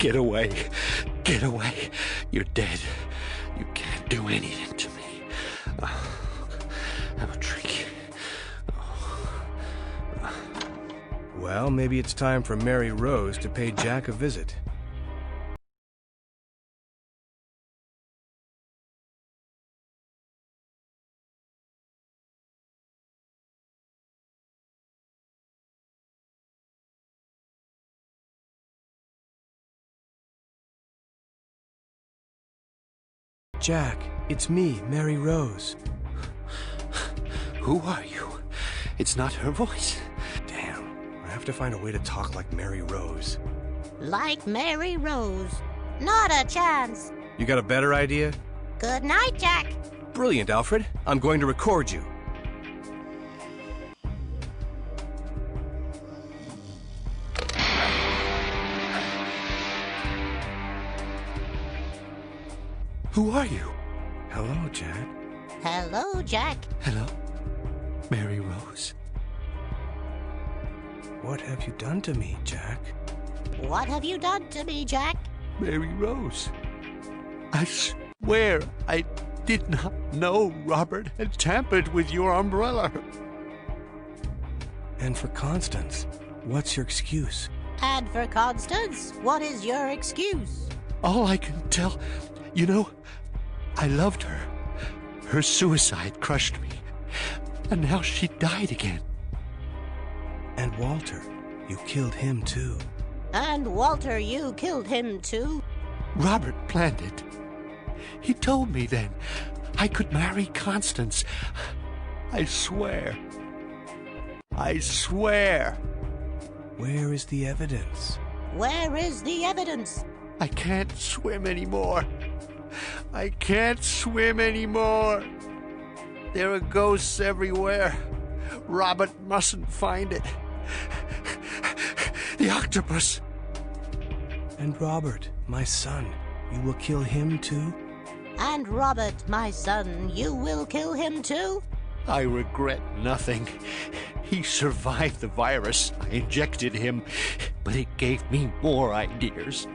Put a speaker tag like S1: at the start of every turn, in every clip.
S1: Get away. Get away. You're dead. You can't do anything to me. Have a drink.
S2: Well, maybe it's time for Mary Rose to pay Jack a visit. Jack, it's me, Mary Rose.
S1: Who are you? It's not her voice.
S2: Damn, I have to find a way to talk like Mary Rose.
S3: Like Mary Rose. Not a chance.
S2: You got a better idea?
S3: Good night, Jack.
S2: Brilliant, Alfred. I'm going to record you.
S1: Who are you?
S2: Hello, Jack.
S3: Hello, Jack.
S1: Hello? Mary Rose?
S2: What have you done to me, Jack?
S3: What have you done to me, Jack?
S1: Mary Rose. I swear I did not know Robert had tampered with your umbrella.
S2: And for Constance, what's your excuse?
S3: And for Constance, what is your excuse?
S1: All I can tell, I loved her. Her suicide crushed me. And now she died again.
S2: And Walter, you killed him too.
S3: And Walter, you killed him too.
S1: Robert planned it. He told me then I could marry Constance. I swear. I swear.
S2: Where is the evidence?
S3: Where is the evidence?
S1: I can't swim anymore. I can't swim anymore. There are ghosts everywhere. Robert mustn't find it. The octopus.
S2: And Robert, my son, you will kill him too?
S3: And Robert, my son, you will kill him too?
S1: I regret nothing. He survived the virus. I injected him, but it gave me more ideas.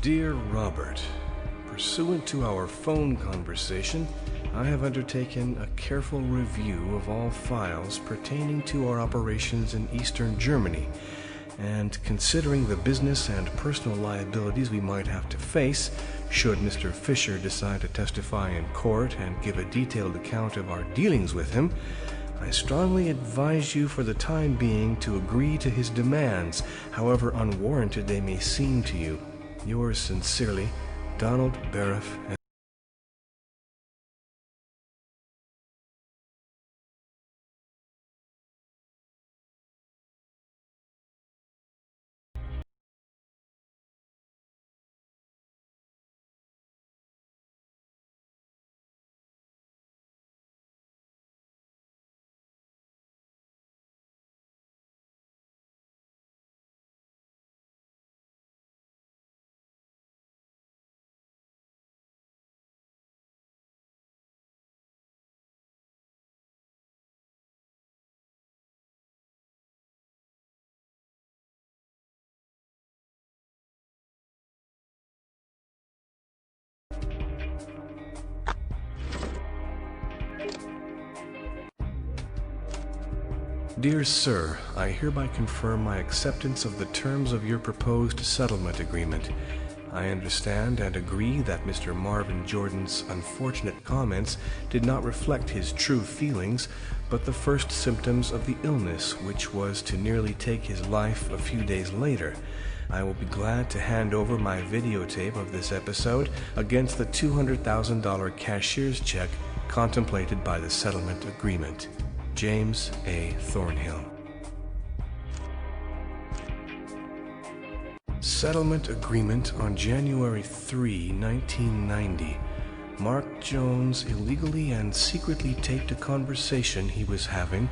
S2: Dear Robert, pursuant to our phone conversation, I have undertaken a careful review of all files pertaining to our operations in Eastern Germany, and considering the business and personal liabilities we might have to face should Mr. Fisher decide to testify in court and give a detailed account of our dealings with him, I strongly advise you for the time being to agree to his demands, however unwarranted they may seem to you. Yours sincerely, Donald Bariff. Dear Sir, I hereby confirm my acceptance of the terms of your proposed settlement agreement. I understand and agree that Mr. Marvin Jordan's unfortunate comments did not reflect his true feelings, but the first symptoms of the illness which was to nearly take his life a few days later. I will be glad to hand over my videotape of this episode against the $200,000 cashier's check contemplated by the settlement agreement. James A. Thornhill. Settlement agreement on January 3, 1990. Mark Jones illegally and secretly taped a conversation he was having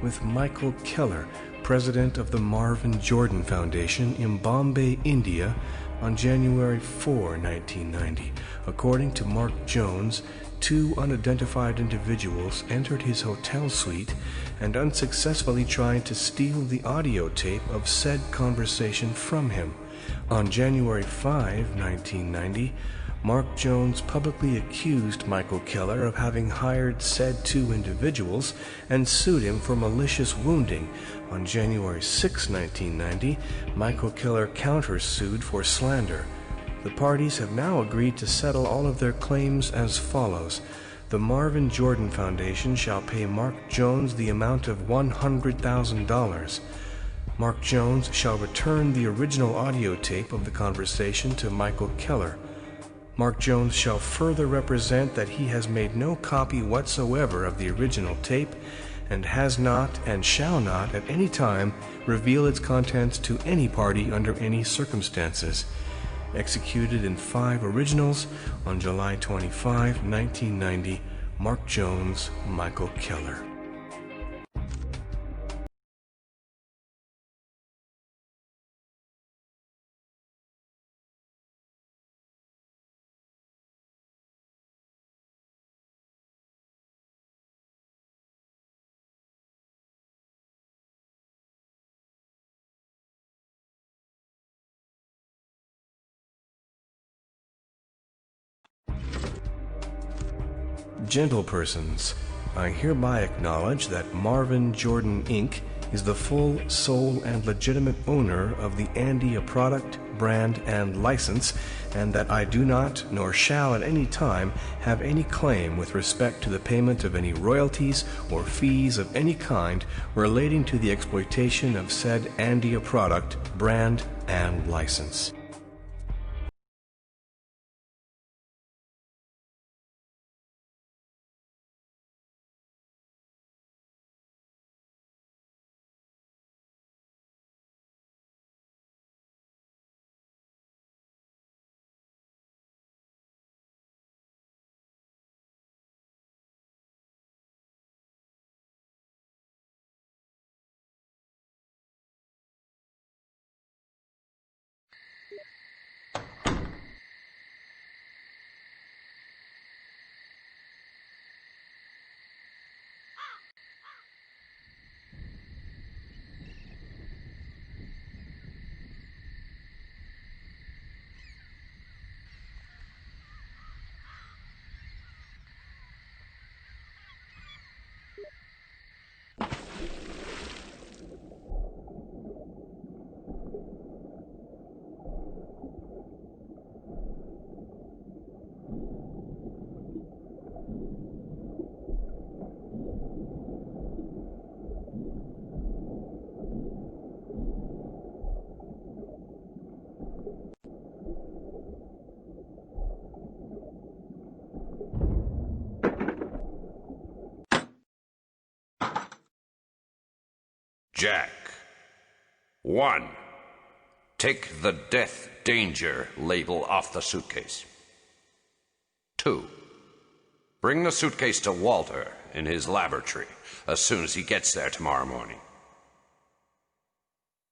S2: with Michael Keller, president of the Marvin Jordan Foundation in Bombay, India, on January 4, 1990. According to Mark Jones, two unidentified individuals entered his hotel suite and unsuccessfully tried to steal the audio tape of said conversation from him. On January 5, 1990, Mark Jones publicly accused Michael Keller of having hired said two individuals and sued him for malicious wounding. On January 6, 1990, Michael Keller countersued for slander. The parties have now agreed to settle all of their claims as follows. The Marvin Jordan Foundation shall pay Mark Jones the amount of $100,000. Mark Jones shall return the original audio tape of the conversation to Michael Keller. Mark Jones shall further represent that he has made no copy whatsoever of the original tape and has not and shall not at any time reveal its contents to any party under any circumstances. Executed in 5 originals on July 25, 1990, Mark Jones, Michael Keller. Gentlepersons, I hereby acknowledge that Marvin Jordan, Inc. is the full, sole, and legitimate owner of the Andia product, brand, and license, and that I do not, nor shall at any time, have any claim with respect to the payment of any royalties or fees of any kind relating to the exploitation of said Andia product, brand, and license.
S4: Jack. 1. Take the death danger label off the suitcase. 2. Bring the suitcase to Walter in his laboratory as soon as he gets there tomorrow morning.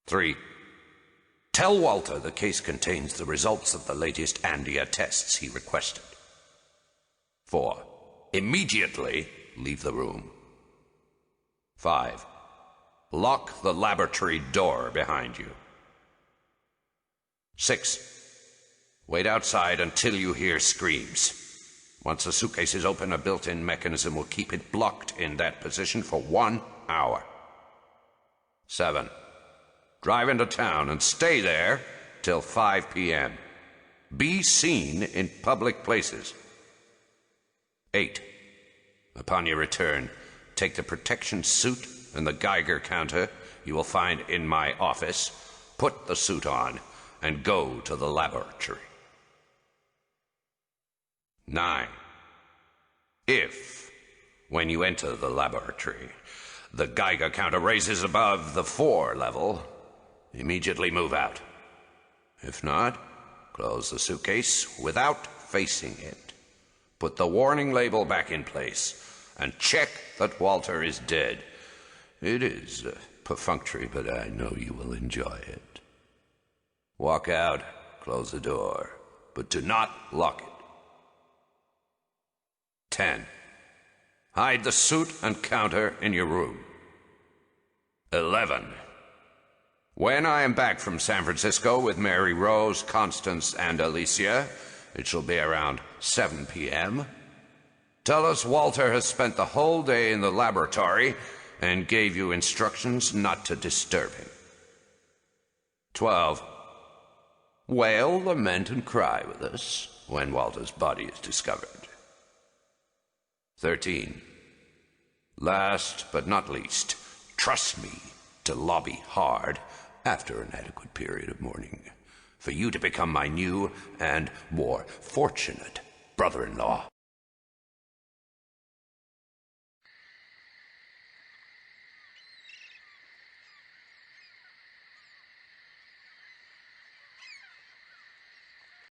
S4: 3. Tell Walter the case contains the results of the latest Andia tests he requested. 4. Immediately leave the room. 5. Lock the laboratory door behind you. 6. Wait outside until you hear screams. Once the suitcase is open, a built-in mechanism will keep it blocked in that position for 1 hour. 7. Drive into town and stay there till 5 p.m. Be seen in public places. 8. Upon your return, take the protection suit and the Geiger counter you will find in my office, put the suit on, and go to the laboratory. 9. If, when you enter the laboratory, the Geiger counter raises above the 4 level, immediately move out. If not, close the suitcase without facing it. Put the warning label back in place and check that Walter is dead. It is perfunctory, but I know you will enjoy it. Walk out, close the door, but do not lock it. 10. Hide the suit and counter in your room. 11. When I am back from San Francisco with Mary Rose, Constance, and Alicia, it shall be around 7 p.m., tell us Walter has spent the whole day in the laboratory and gave you instructions not to disturb him. 12. Wail, lament, and cry with us when Walter's body is discovered. 13. Last but not least, trust me to lobby hard after an adequate period of mourning for you to become my new and more fortunate brother-in-law.